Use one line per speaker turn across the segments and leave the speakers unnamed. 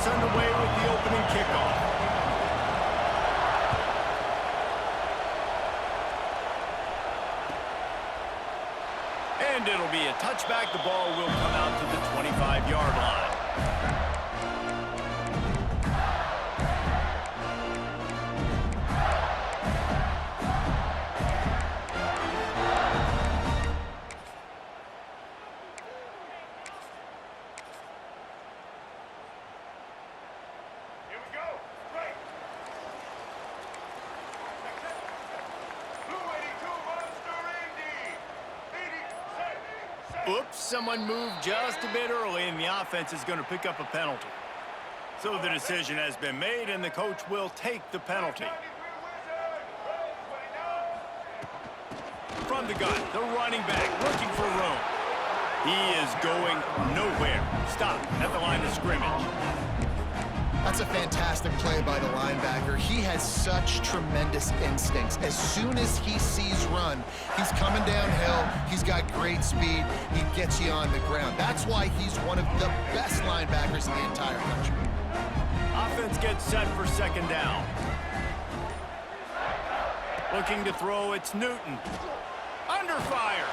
Underway with the opening kickoff. And it'll be a touchback. The ball will come out to the 25-yard line. Oops, someone moved just a bit early, and the offense is going to pick up a penalty. So the decision has been made, and the coach will take the penalty. From the gun, the running back looking for room. He is going nowhere. Stop at the line of scrimmage.
That's a fantastic play by the linebacker. He has such tremendous instincts. As soon as he sees run, he's coming downhill. He's got great speed. He gets you on the ground. That's why he's one of the best linebackers in the entire country.
Offense gets set for second down. Looking to throw, it's Newton. Under fire.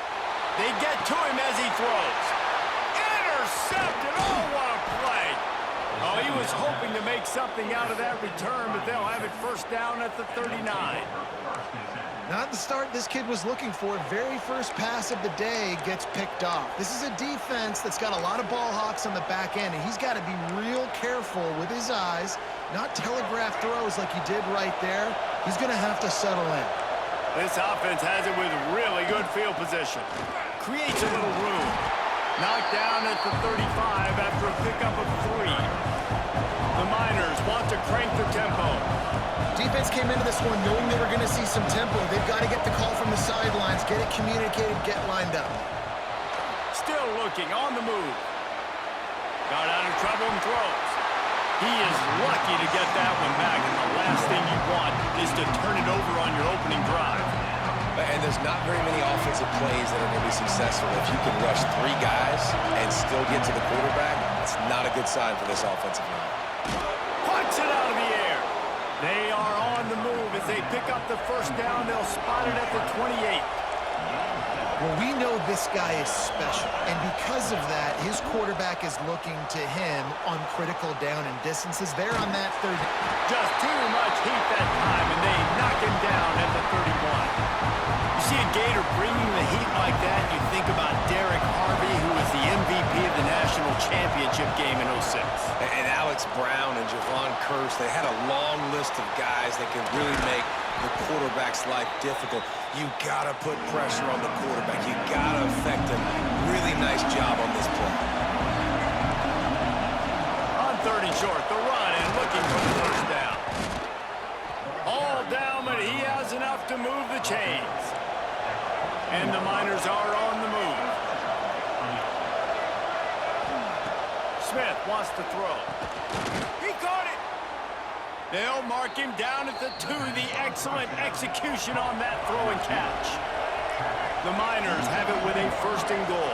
They get to him as he throws. Intercepted. Oh, what a play. Oh, he was hoping to make something out of that return, but they'll have it first down at the 39.
Not the start this kid was looking for. Very first pass of the day gets picked off. This is a defense that's got a lot of ball hawks on the back end, and he's got to be real careful with his eyes, not telegraph throws like he did right there. He's going to have to settle in.
This offense has it with really good field position. Creates a little room. Knocked down at the 35 after a pickup of 3. The Miners want to crank the tempo.
Defense came into this one knowing they were going to see some tempo. They've got to get the call from the sidelines, get it communicated, get lined up.
Still looking on the move. Got out of trouble and throws. He is lucky to get that one back, and the last thing you want is to turn it over on your opening drive.
And there's not very many offensive plays that are going to be successful. If you can rush 3 guys and still get to the quarterback, it's not a good sign for this offensive line.
Punch it out of the air. They are on the move as they pick up the first down. They'll spot it at the 28.
Well, we know this guy is special, and because of that, his quarterback is looking to him on critical down and distances. They're on that 30.
Just too much heat that time, and they knock him down at the 31. You see a Gator bringing the heat like that, you think about Derek Harvey, who was the MVP of the national championship game in 06.
And Alex Brown and Javon Curse, they had a long list of guys that could really make the quarterback's life difficult. You gotta put pressure on the quarterback. You gotta affect him. Really nice job on this play.
On 30 short, the run and looking for the first down. All down, but he has enough to move the chains. And the Miners are on the move. Smith wants to throw. He caught it. They'll mark him down at the 2. The excellent execution on that throw and catch. The Miners have it with a first and goal.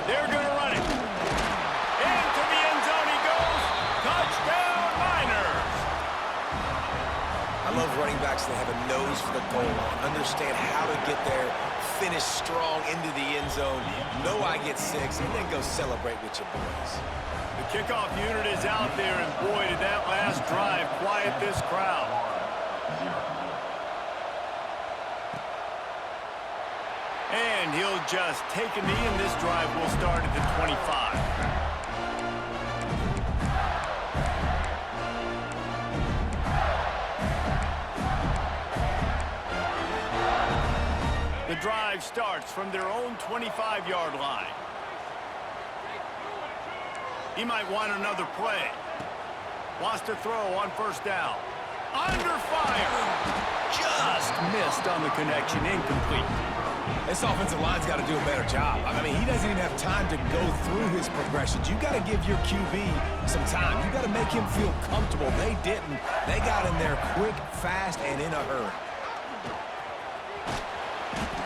They're going to run it. Into the end zone he goes. Touchdown, Miners.
I love running backs that have a nose for the goal line, understand how to get there, finish strong into the end zone, know I get 6, and then go celebrate with your boys.
The kickoff unit is out there, and boy, did that last drive quiet this crowd. And he'll just take a knee, and this drive will start at the 25. The drive starts from their own 25-yard line. He might want another play. Wants to throw on first down. Under fire. Just missed on the connection, incomplete.
This offensive line's got to do a better job. I mean, he doesn't even have time to go through his progressions. You got to give your QB some time. You got to make him feel comfortable. They didn't. They got in there quick, fast, and in a hurry.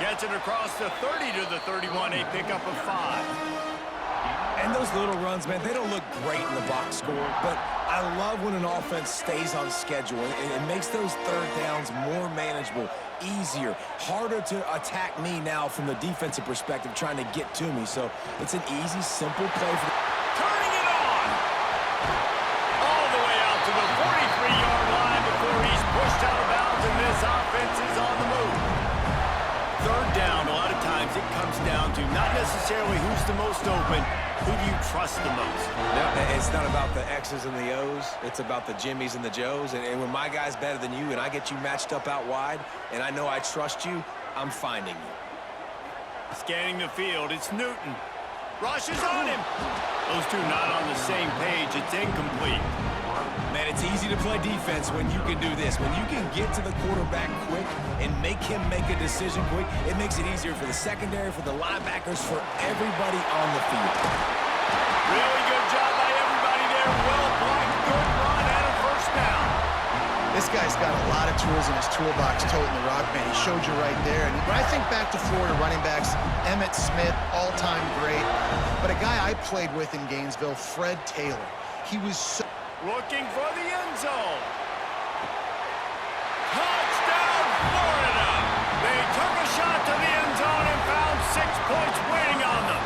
Gets it across the 30 to the 31, a pickup of 5.
And those little runs, man, they don't look great in the box score, but I love when an offense stays on schedule and it makes those third downs more manageable, easier, harder to attack me now from the defensive perspective trying to get to me. So it's an easy, simple play for
Turning it on! All the way out to the 43-yard line before he's pushed out of bounds, and this offense is on the move. Third down, a lot of times it comes down to not necessarily who's the most open, who do you trust the most?
No, it's not about the X's and the O's. It's about the Jimmies and the Joes. And when my guy's better than you and I get you matched up out wide and I know I trust you, I'm finding you.
Scanning the field, it's Newton. Rushes on him. Those two not on the same page. It's incomplete.
Man, it's easy to play defense when you can do this. When you can get to the quarterback quick and make him make a decision quick, it makes it easier for the secondary, for the linebackers, for everybody on the field.
Really good job by everybody there. Well blocked, good run, and a first down.
This guy's got a lot of tools in his toolbox, toting the rock, man. He showed you right there. And when I think back to Florida running backs, Emmitt Smith, all-time great. But a guy I played with in Gainesville, Fred Taylor. He was so...
Looking for the end zone. Touchdown, Florida! They took a shot to the end zone and found 6 points waiting on them.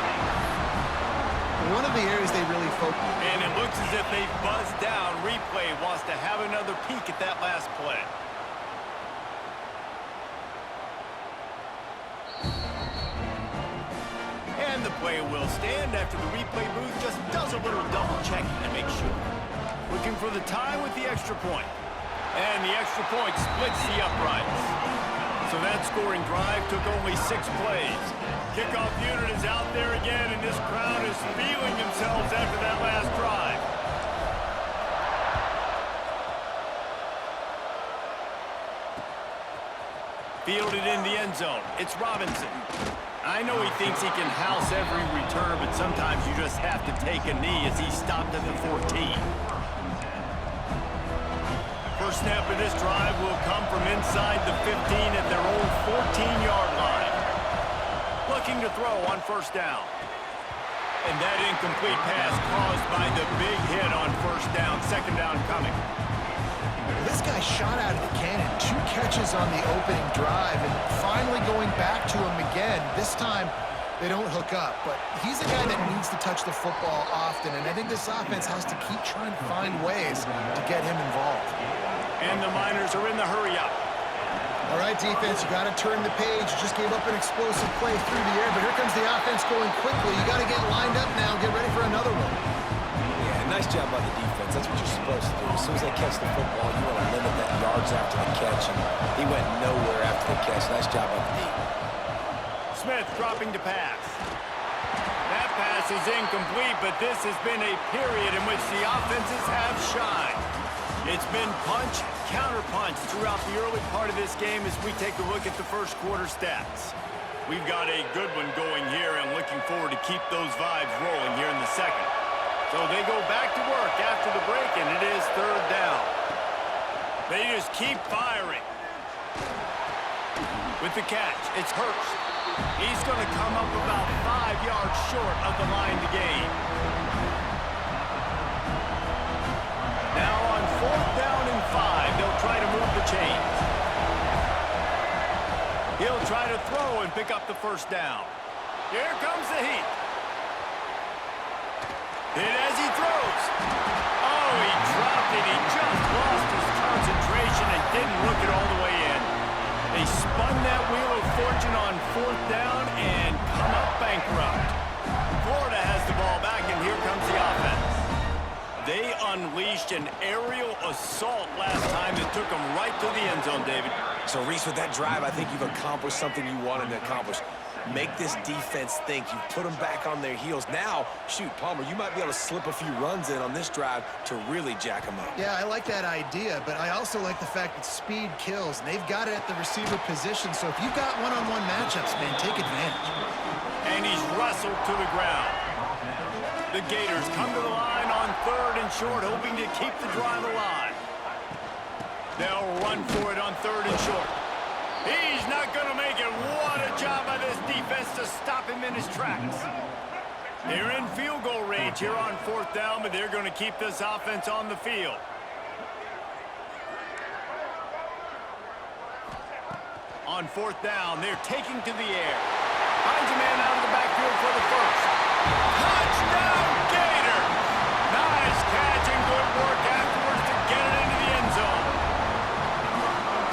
One of the areas they really focus.
And it looks as if they buzzed down. Replay wants to have another peek at that last play. And the play will stand after the replay booth just does a little double checking to make sure. Looking for the tie with the extra point. And the extra point splits the uprights. So that scoring drive took only 6 plays. Kickoff unit is out there again, and this crowd is feeling themselves after that last drive. Fielded in the end zone. It's Robinson. I know he thinks he can house every return, but sometimes you just have to take a knee as he stopped at the 14. First snap of this drive will come from inside the 15 at their own 14-yard line. Looking to throw on first down. And that incomplete pass caused by the big hit on first down. Second down coming.
This guy shot out of the cannon. 2 catches on the opening drive, and finally going back to him again. This time, they don't hook up, but he's a guy that needs to touch the football often, and I think this offense has to keep trying to find ways to get him involved.
And the Miners are in the hurry-up.
All right, defense, you got to turn the page. You just gave up an explosive play through the air, but here comes the offense going quickly. You got to get lined up now, get ready for another one.
Yeah, nice job by the defense. That's what you're supposed to do. As soon as they catch the football, you want to limit that yards after the catch, and he went nowhere after the catch. Nice job by the D.
Smith dropping to pass. That pass is incomplete, but this has been a period in which the offenses have shined. It's been punch, counter-punch throughout the early part of this game as we take a look at the first quarter stats. We've got a good one going here and looking forward to keep those vibes rolling here in the second. So they go back to work after the break, and it is third down. They just keep firing. With the catch, it's Hurst. He's going to come up about 5 yards short of the line to gain. Now on fourth down and 5, they'll try to move the chains. He'll try to throw and pick up the first down. Here comes the heat. Hit as he throws. Oh, he dropped it. He just lost his concentration and didn't look it all the way in. They spun that wheel of fortune on fourth down and come up bankrupt. Florida has the ball back, and here comes the offense. They unleashed an aerial assault last time that took him right to the end zone, David.
So, Reese, with that drive, I think you've accomplished something you wanted to accomplish. Make this defense think. You put them back on their heels. Now, shoot, Palmer, you might be able to slip a few runs in on this drive to really jack them up.
Yeah, I like that idea, but I also like the fact that speed kills. And they've got it at the receiver position, so if you've got one-on-one matchups, man, take advantage.
And he's wrestled to the ground. The Gators come to the line on 3rd and short, hoping to keep the drive alive. They'll run for it on 3rd and short. He's not going to make it. What a job by this defense to stop him in his tracks. They're in field goal range here on 4th down, but they're going to keep this offense on the field. On 4th down, they're taking to the air. Finds a man out of the backfield for the first. Touchdown, Gator! Nice catch and good work afterwards to get it into the end zone.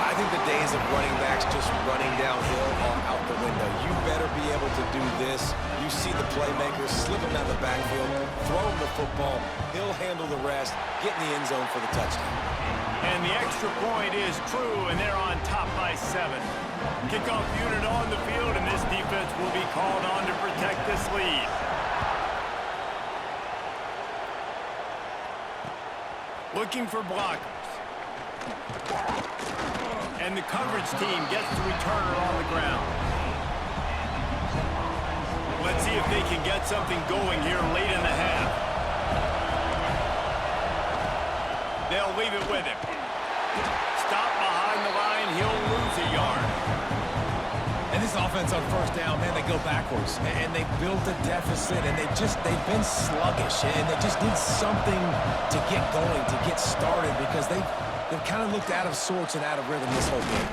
I think the days of running backs just running downhill are out the window. You better be able to do this. You see the playmaker slipping down the backfield, throw him the football, he'll handle the rest, get in the end zone for the touchdown.
And the extra point is true, and they're on top by 7. Kickoff unit on the field, and this defense will be called on to protect this lead. Looking for blockers. And the coverage team gets the returner on the ground. Let's see if they can get something going here late in the half. They'll leave it with him. Stop behind the line, he'll lose a yard.
And this offense on 1st down, man, they go backwards. And they built a deficit, and they've been sluggish. And they just need something to get going, to get started, because they've kind of looked out of sorts and out of rhythm this whole game.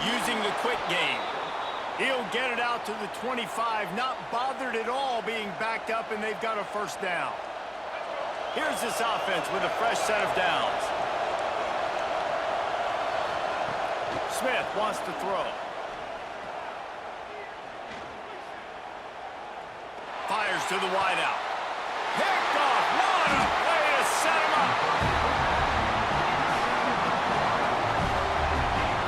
Using the quick game. He'll get it out to the 25, not bothered at all being backed up, and they've got a 1st down. Here's this offense with a fresh set of downs. Smith wants to throw. Fires to the wideout. Picked off. What a way to set him up.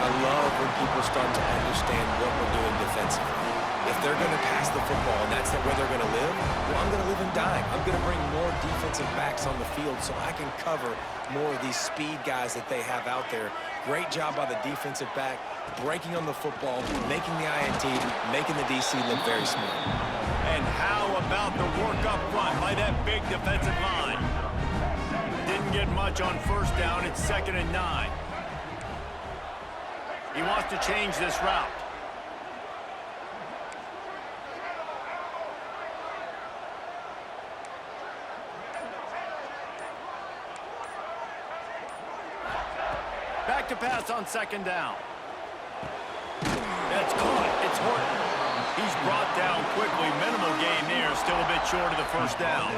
I love when people start to understand what we're doing defensively. If they're going to pass the football and that's where they're going to live, well, I'm going to live and die. I'm going to bring more defensive backs on the field so I can cover more of these speed guys that they have out there. Great job by the defensive back, breaking on the football, making the INT, making the DC look very smart.
And how about the work up front by that big defensive line? Didn't get much on 1st down. It's 2nd and 9. He wants to change this route. Back to pass on 2nd down. That's caught. It's Horton. He's brought down quickly. Minimal gain there. Still a bit short of the 1st down.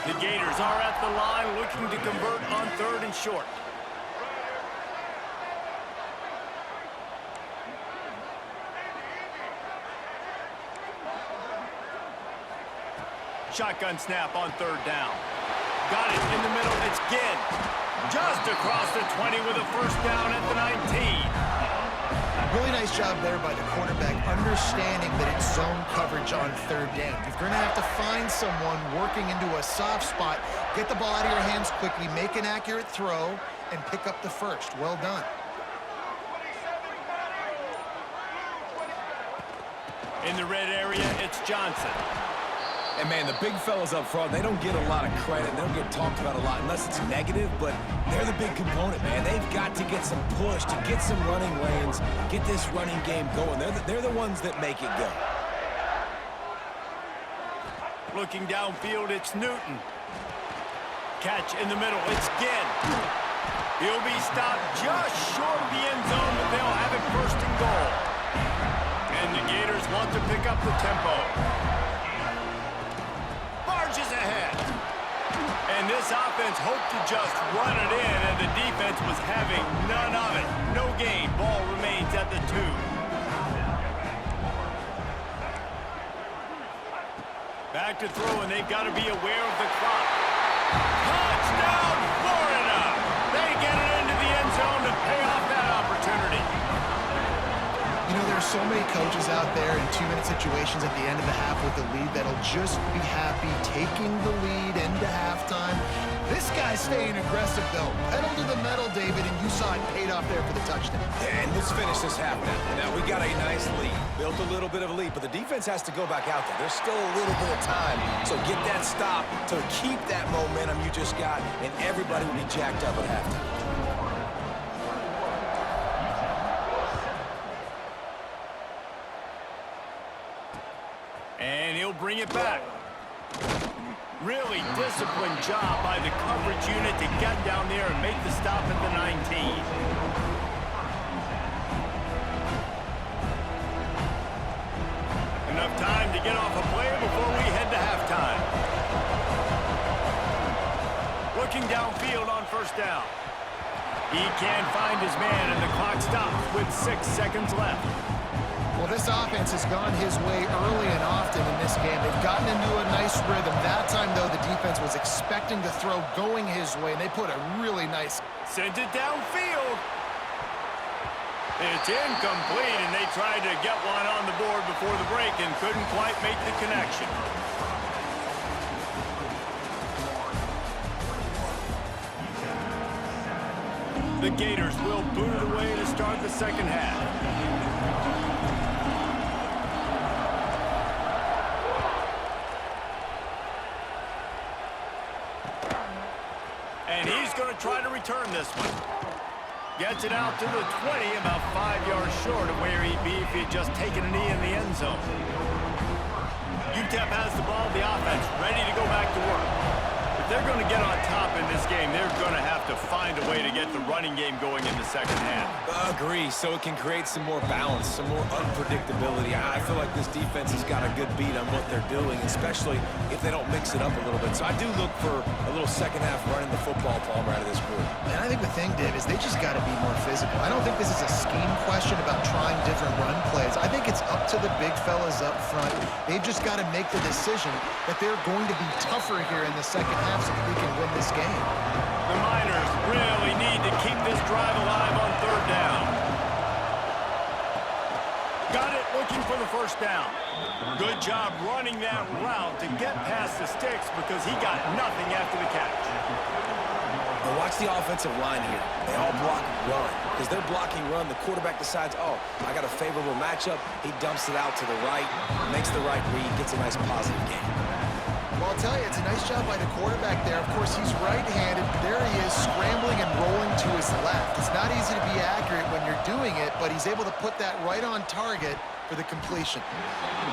The Gators are at the line looking to convert on 3rd and short. Shotgun snap on 3rd down. Got it in the middle. It's Ginn. Just across the 20 with a 1st down at the 19.
Really nice job there by the quarterback, understanding that it's zone coverage on 3rd down. You're going to have to find someone working into a soft spot, get the ball out of your hands quickly, make an accurate throw, and pick up the 1st. Well done.
In the red area, it's Johnson.
And, man, the big fellas up front, they don't get a lot of credit. They don't get talked about a lot unless it's negative, but they're the big component, man. They've got to get some push, to get some running lanes, get this running game going. They're the ones that make it go.
Looking downfield, it's Newton. Catch in the middle, it's Ginn. He'll be stopped just short of the end zone, but they'll have it 1st and goal. And the Gators want to pick up the tempo. Ahead. And this offense hoped to just run it in, and the defense was having none of it. No gain. Ball remains at the 2. Back to throw, and they've got to be aware of the clock. Touchdown!
You know, there's so many coaches out there in 2-minute situations at the end of the half with the lead that'll just be happy taking the lead into halftime. This guy's staying aggressive, though. Pedal to the metal, David, and you saw it paid off there for the touchdown.
And let's finish this half now. Now, we got a nice lead. Built a little bit of a lead, but the defense has to go back out there. There's still a little bit of time. So get that stop to keep that momentum you just got, and everybody will be jacked up at halftime.
And he'll bring it back. Really disciplined job by the coverage unit to get down there and make the stop at the 19. Enough time to get off a play before we head to halftime. Looking downfield on first down. He can't find his man, and the clock stops with 6 seconds left.
Well, this offense has gone his way early and often in this game. They've gotten into a nice rhythm. That time, though, the defense was expecting the throw going his way, and they put a really nice...
Sent it downfield. It's incomplete, and they tried to get one on the board before the break and couldn't quite make the connection. The Gators will boot it away to start the second half. And he's going to try to return this one. Gets it out to the 20, about 5 yards short of where he'd be if he had just taken a knee in the end zone. UTEP has the ball, the offense ready to go back to work. If they're going to get on top in this game, they're going to have to find a way to get the running game going in the second half.
Agree, so it can create some more balance, some more unpredictability. I feel like this defense has got a good beat on what they're doing, especially if they don't mix it up a little bit. So I do look for a little second half running the football, Palmer, out of this group.
And I think the thing, Dave, is they just got to be more physical. I don't think this is a scheme question about trying different run plays. I think it's up to the big fellas up front. They've just got to make the decision that they're going to be tougher here in the second half so that they can win this game.
The Miners really need to keep this drive alive on third down. Got it, looking for the first down. Good job running that route to get past the sticks because he got nothing after the catch.
Now watch the offensive line here. They all block run. Because they're blocking run, the quarterback decides, oh, I got a favorable matchup. He dumps it out to the right, makes the right read, gets a nice positive gain.
Well, I'll tell you, it's a nice job by the quarterback there. Of course, he's right-handed. There he is, scrambling and rolling to his left. It's not easy to be accurate when you're doing it, but he's able to put that right on target for the completion.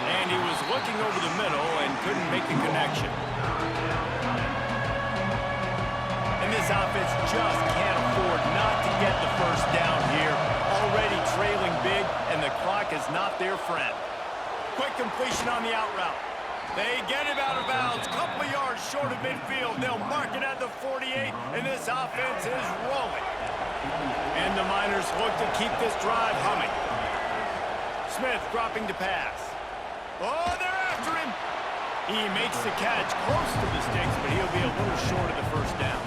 And he was looking over the middle and couldn't make the connection. And this offense just can't afford not to get the first down here. Already trailing big, and the clock is not their friend. Quick completion on the out route. They get him out of bounds, couple of yards short of midfield. They'll mark it at the 48, and this offense is rolling. And the Miners look to keep this drive humming. Smith dropping to pass. Oh, they're after him. He makes the catch close to the sticks, but he'll be a little short of the first down.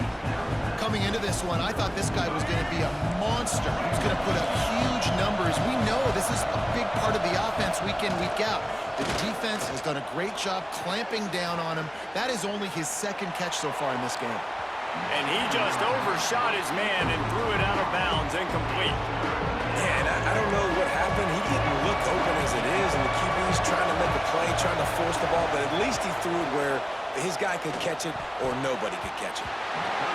Coming into this one, I thought this guy was going to be a monster. He was going to put up huge numbers. We know this is a big part of the offense week in, week out. The defense has done a great job clamping down on him. That is only his second catch so far in this game.
And he just overshot his man and threw it out of bounds, incomplete.
Man, I don't know what happened. He didn't look open as it is, and the QB's trying to make a play, trying to force the ball, but at least he threw it where his guy could catch it or nobody could catch it.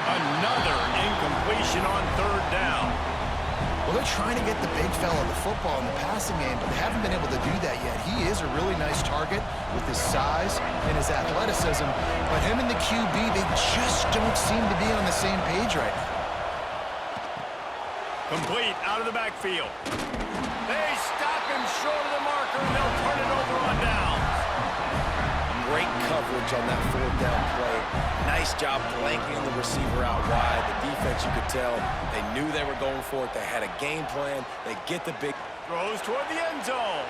Another incompletion on third down.
Well, they're trying to get the big fella the football in the passing game, but they haven't been able to do that yet. He is a really nice target with his size and his athleticism, but him and the QB, they just don't seem to be on the same page right now.
Complete out of the backfield. They stop him short of the marker, and they'll turn it over on downs.
Great coverage on that fourth down play. Nice job blanking the receiver out wide. The defense, you could tell, they knew they were going for it. They had a game plan. They get the big...
Throws toward the end zone.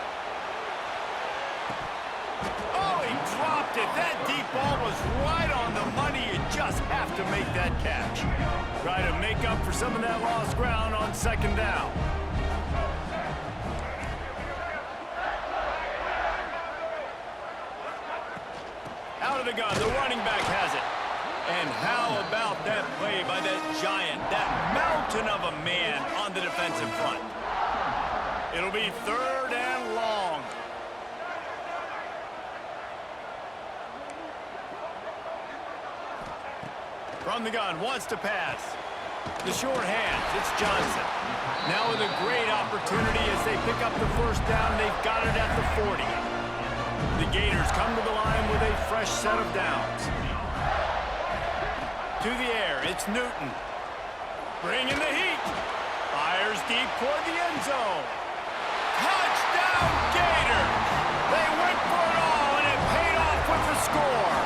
Oh, he dropped it. That deep ball was right on the money. You just have to make that catch. Try to make up for some of that lost ground on second down. the gun. The running back has it. And how about that play by that giant, that mountain of a man on the defensive front? It'll be 3rd and long. From the gun, wants to pass. The short hands, it's Johnson. Now with a great opportunity as they pick up the first down. They've got it at the 40. The Gators come to the line with a fresh set of downs. To the air, it's Newton. Bringing the heat. Fires deep toward the end zone. Touchdown, Gators! They went for it all, and it paid off with the score.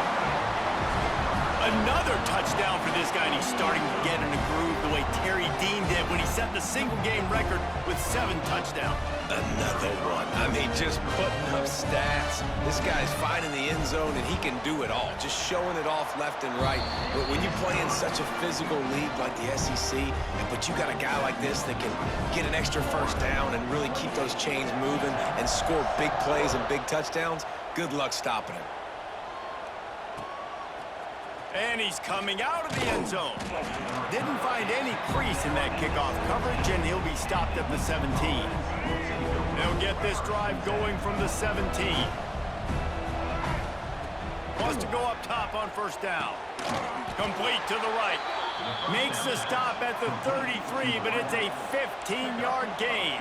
Another touchdown for this guy, and he's starting to get in a groove the way Terry Dean did when he set the single-game record with 7 touchdowns.
Another one. I mean, just putting up stats. This guy's finding the end zone, and he can do it all, just showing it off left and right. But when you play in such a physical league like the SEC, but you got a guy like this that can get an extra first down and really keep those chains moving and score big plays and big touchdowns, good luck stopping him.
And he's coming out of the end zone. Didn't find any crease in that kickoff coverage, and he'll be stopped at the 17. They'll get this drive going from the 17. Wants to go up top on first down. Complete to the right. Makes the stop at the 33, but it's a 15-yard gain.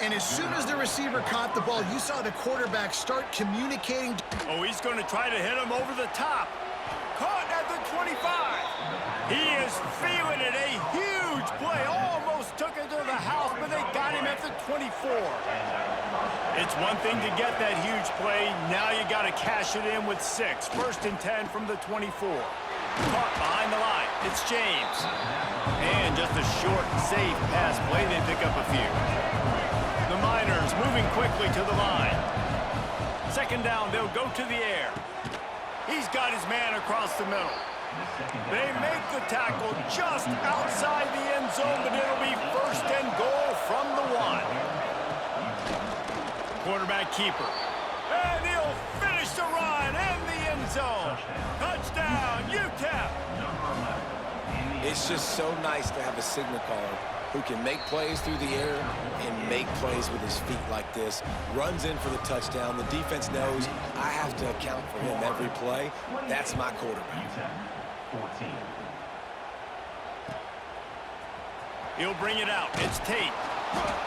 And as soon as the receiver caught the ball, you saw the quarterback start communicating.
Oh, he's going to try to hit him over the top. Caught at the 25. He is feeling it. A huge play. Almost took it to the house, but they got him at the 24. It's one thing to get that huge play. Now you got to cash it in with 6. 1st and 10 from the 24. Caught behind the line. It's James. And just a short, safe pass play. They pick up a few. The Miners moving quickly to the line. 2nd down, they'll go to the air. He's got his man across the middle. They make the tackle just outside the end zone, but it'll be 1st and goal from the 1. Quarterback keeper. And he'll finish the run in the end zone. Touchdown, UTEP.
It's just so nice to have a signal caller who can make plays through the air and make plays with his feet like this. Runs in for the touchdown. The defense knows I have to account for him every play. That's my quarterback.
He'll bring it out. It's Tate.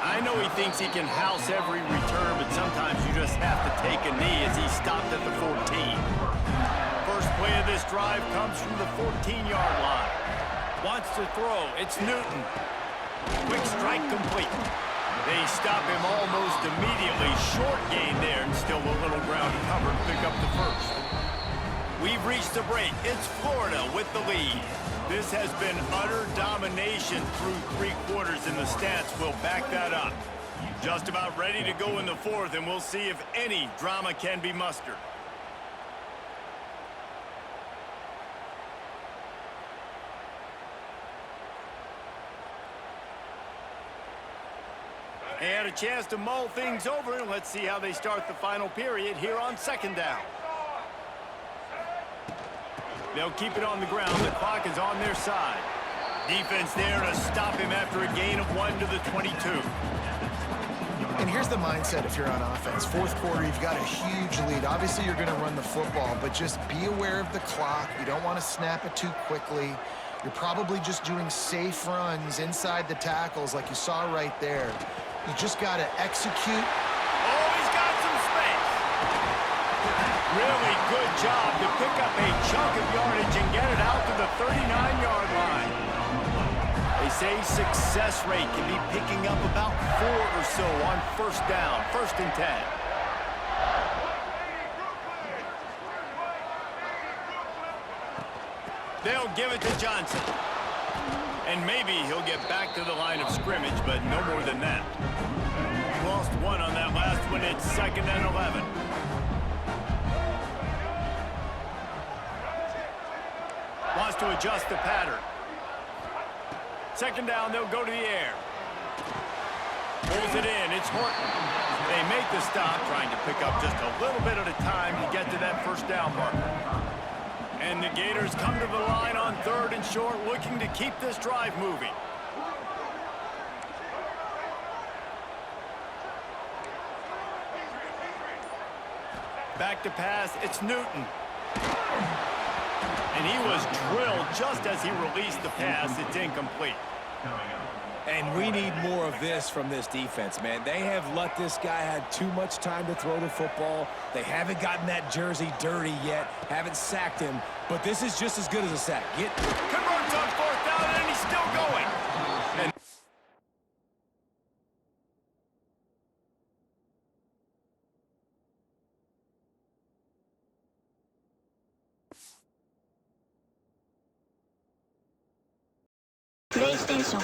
I know he thinks he can house every return, but sometimes you just have to take a knee as he stopped at the 14. First play of this drive comes from the 14-yard line. Wants to throw. It's Newton. Quick strike complete. They stop him almost immediately. Short gain there, and still a little ground to cover to pick up the 1st. We've reached the break. It's Florida with the lead. This has been utter domination through 3 quarters, and the stats will back that up. Just about ready to go in the 4th, and we'll see if any drama can be mustered. They had a chance to mull things over, and let's see how they start the final period here on 2nd down. They'll keep it on the ground. The clock is on their side. Defense there to stop him after a gain of 1 to the 22.
And here's the mindset if you're on offense. 4th quarter, you've got a huge lead. Obviously, you're going to run the football, but just be aware of the clock. You don't want to snap it too quickly. You're probably just doing safe runs inside the tackles like you saw right there. You just got to execute.
Oh, he's got some space. Really good job to pick up a chunk of yardage and get it out to the 39-yard line. They say success rate can be picking up about 4 or so on 1st down, 1st and 10. They'll give it to Johnson. And maybe he'll get back to the line of scrimmage, but no more than that. Lost 1 on that last one. It's 2nd and 11. Wants to adjust the pattern. 2nd down, they'll go to the air. Pulls it in. It's Horton. They make the stop, trying to pick up just a little bit at a time to get to that first down marker. And the Gators come to the line on 3rd and short, looking to keep this drive moving. Back to pass, it's Newton. And he was drilled just as he released the pass. It's incomplete.
And we need more of this from this defense, man. They have let this guy have too much time to throw the football. They haven't gotten that jersey dirty yet, haven't sacked him, but this is just as good as a sack.
Converts on 4th down, and he's still going. And
PlayStation